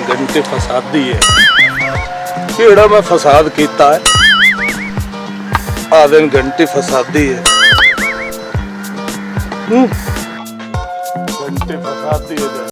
घंटे फसादी है केड़ा मैं फसाद कीता है आधे घंटे फसादी है घंटे फसादी है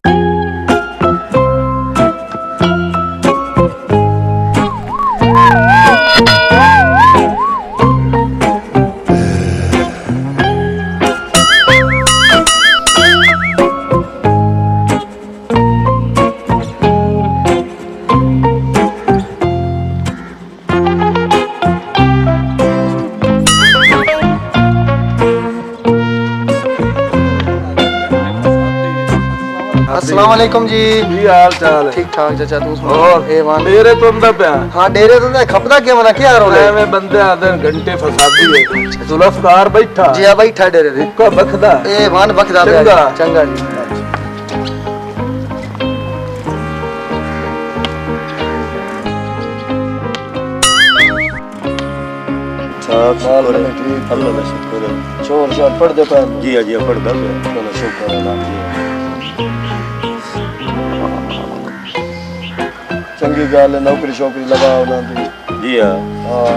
अस्सलाम वालेकुम जी। हाल चाल ठीक ठाक चाचा तू सुना? और डेरे तो अंदर पे हाँ डेरे तो खपदा क्यों ना क्या रोले में बंदे आधे घंटे फसादी है जुल्फकार बैठा जी हां बैठा डेरे रे का बखदा ए वन बखदा चंगा चंगा जी अल्लाह का शुक्र है। शोर शोर पढ़ दे पर जी जी पढ़दा पे चलो शुक्र अल्लाह चंगी गल है नौकरी शौकरी लगाओ ना दी जी हां हां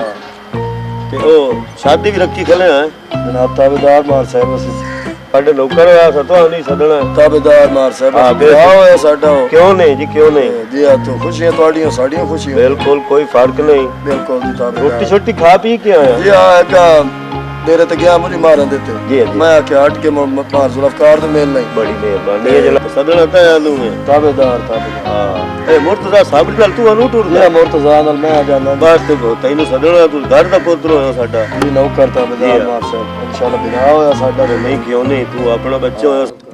ते ओ शादी भी रखी खले हैं जनाब ताबेदार मार साहब से साडे नौकर आ सतो नहीं सदना ताबेदार मार साहब हाँ, आओ है साडा क्यों नहीं जी क्यों नहीं जी हां तो खुशियां तोड़ियां साडियां खुशियां बिल्कुल कोई फर्क नहीं बिल्कुल जी ताबेदार रोटी छोटी खा पी के आया जी हां का तेरे ते गया मुझे मारन देते जी जी मैं आके हट के मार जुल्फकार तो मिल नहीं बड़ी मेहरबानी है जला सदना ता आलू है ताबेदार ताबेदार हां ए मुर्तजा साहब नाल तू अनु टुर मेरा मुर्तजा नाल मैं आ जाना बस ते तैनू सदना तू घर दा पुत्र हो साडा जी नौकर ताबेदार मार साहब इंशाल्लाह बिना होया साडा नहीं क्यों नहीं तू अपना बच्चा हो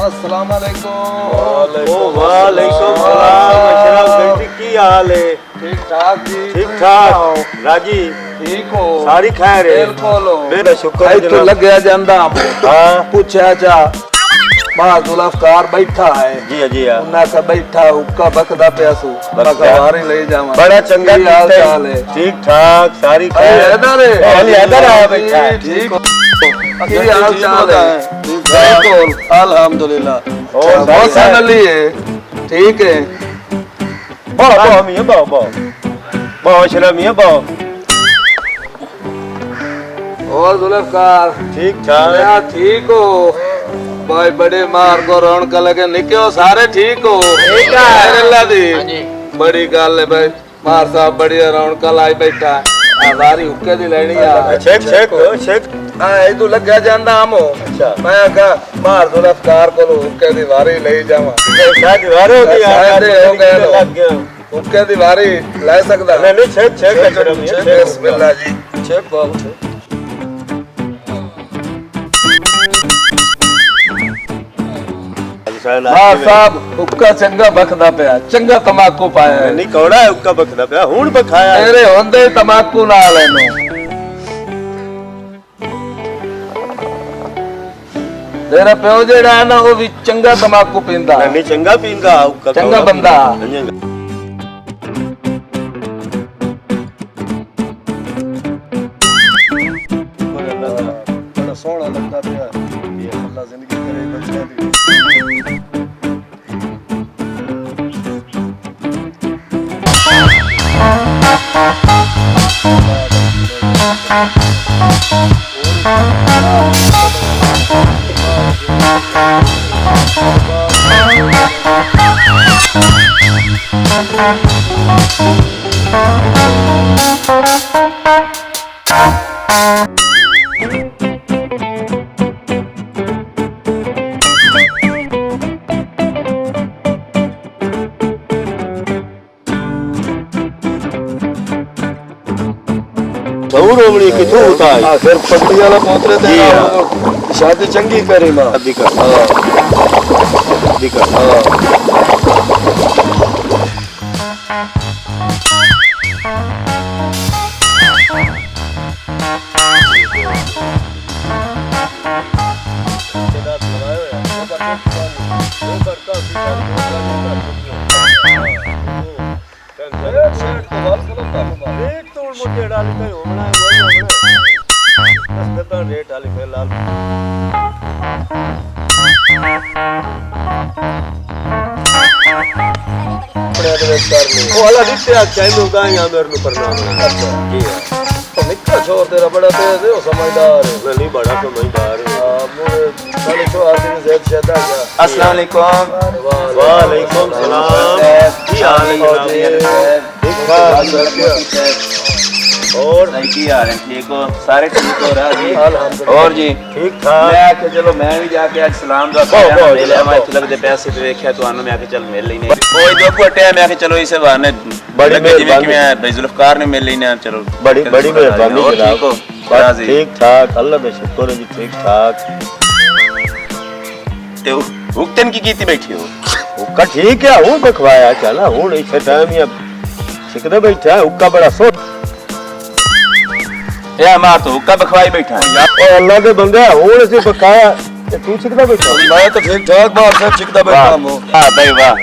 अस्सलाम वालेकुम वालेकुम सलाम अशरफ बेटी की हाल है ठीक ठाक जी ठीक ठाक राजी ठीक हो सारी खैर है बिल्कुल हो मेरा शुक्र है तो लग गया ਜਾਂਦਾ हां पूछा जा मां जुल्फकार बैठा है जी जी हां उन्ना का बैठा हुक्का बकदा प्यासू बकवारे ले जावा बड़ा चंगा हाल चाल है ठीक ठाक सारी खैर इधर है अली इधर आ बैठा है ठीक की हाल चाल है बिल्कुल अल्हम्दुलिल्लाह और बहुत सानली है ठीक है बा मियां बा अशरफ मियां बा और जुल्फकार ठीक ठाक क्या ठीक हो भाई बड़े मार को रौनक लगे निक्यो सारे ठीक हो ठीक है अल्लाह दी बड़ी गल है भाई मार साहब बढ़िया रौनक लाई बैठा सारी हुक्के दी लेनी आ शेख शेख शेख ए तू लग जांदा आमो अच्छा मैं कहा मार जुल्फकार को हुक्के दी वारी ले जावा शायद वारो हो गया हो गया लग गया हुक्के दी वारी ले सकदा नहीं शेख शेख अशरफ मियां बिस्मिल्लाह जी शेख बाबू साहब हुक्का चंगा बखदा पिया चंगा तमाकू पाया है नहीं कौड़ा है उक्का बखदा पिया हुन बखाया तेरे होंदे तमाकू नाल एनो तेरा प्यो जेड़ा है ना वो भी चंगा तमाकू पींदा नहीं चंगा पींदा उक्का चंगा बंदा बड़ा सोहना लगदा पिया अल्लाह जिंदगी करे बच्चा दी Thank you. बहु रोवणी किथों होता है आखिर पट्टी वाला पोतरे जी, ते शादी चंगी करी मां शादी कर शादी कर रेट वाली फिर लाल वाला दिखते चाहिए होगा यहाँ मेरे को करना जी हाँ निक्का छोर तेरा बड़ा तेज है समझदार है नहीं बड़ा समझदार साले तो आदमी से ज्यादा क्या अस्सलाम वालेकुम। वालेकुम सलाम जी हाँ ठीक ठाक और की आ रहे ठीक हो सारे ठीक हो रहा जी अल्हम्दुलिल्लाह और जी ठीक ठाक मैं आके चलो मैं भी जाके आज सलाम दा मिले मैं इत्थे लगदे पैसे ते वेख्या ਤੁਹਾਨੂੰ मैं आके चल मिल लेने कोई दो घटे मैं आके चलो इसे बहाने बड़ी मेहरबानी मैं भाई जुल्फकार ने मिल लेने चलो बड़ी बड़ी मेहरबानी और ठीक हो बस ठीक ठाक अल्लाह का शुक्र है जी ठीक ठाक ते हुक्तन की कीती बैठी हो हुक्का ठीक है हूँ बखवाया चला हूँ इसे टाइम ही अब सिकदे बैठा है हुक्का बड़ा सोट या मार तो हुक्का बखवाई बैठा है और अल्लाह के बंदे हूँ इसे बकाया तू सिकदा बैठा मैं तो ठीक ठाक बाहर से छिकदा बैठा हूं हां भाई वाह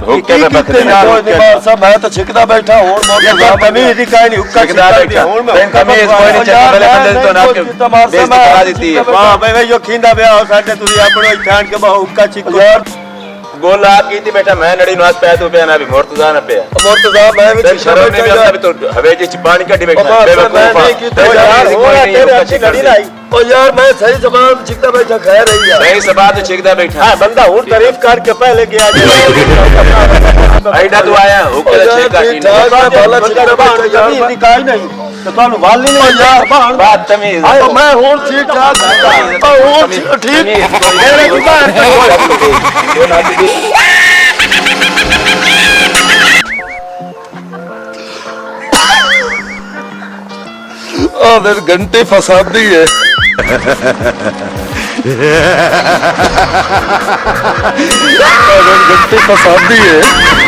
हुक्के पे बखते बाहर से मैं तो छिकदा बैठा हूं ये बात तमीज ही काई नहीं हुक्का छिकदा बैठा हूँ मैं कमीज कोई नहीं चेक पहले बंदे तो ना के बेइज्जती करा देती है वाह भाई यो खींदा बे और साडे तुरी अपनो ठाण के बहु हुक्का छिको यार गोल आप की थी बेटा मैं नड़ी नवाज पे तो पे ना भी मुर्तजा ना पे मुर्तजा मैं भी शर्म नहीं भी अभी तो हवेली च पानी कड़ी बैठा मैं नहीं की तो यार कोई नहीं तेरे हुक्का अच्छी छिक लड़ी लाई ओ यार मैं सही जबान छिकदा बैठा खा रही है सही से बात छिकदा बैठा हां बंदा हूँ तारीफ करके पहले गया आइडा तू आया हुक्के छिका ठीक ठाक है भला छिकदा बैठा यार तमीज काई नहीं तो थानू वाल नहीं यार बात तमीज तो मैं हूं ठीक ठाक हूं ठीक मेरे की बात मेरे घंटे फसादी है घंटे फसादी है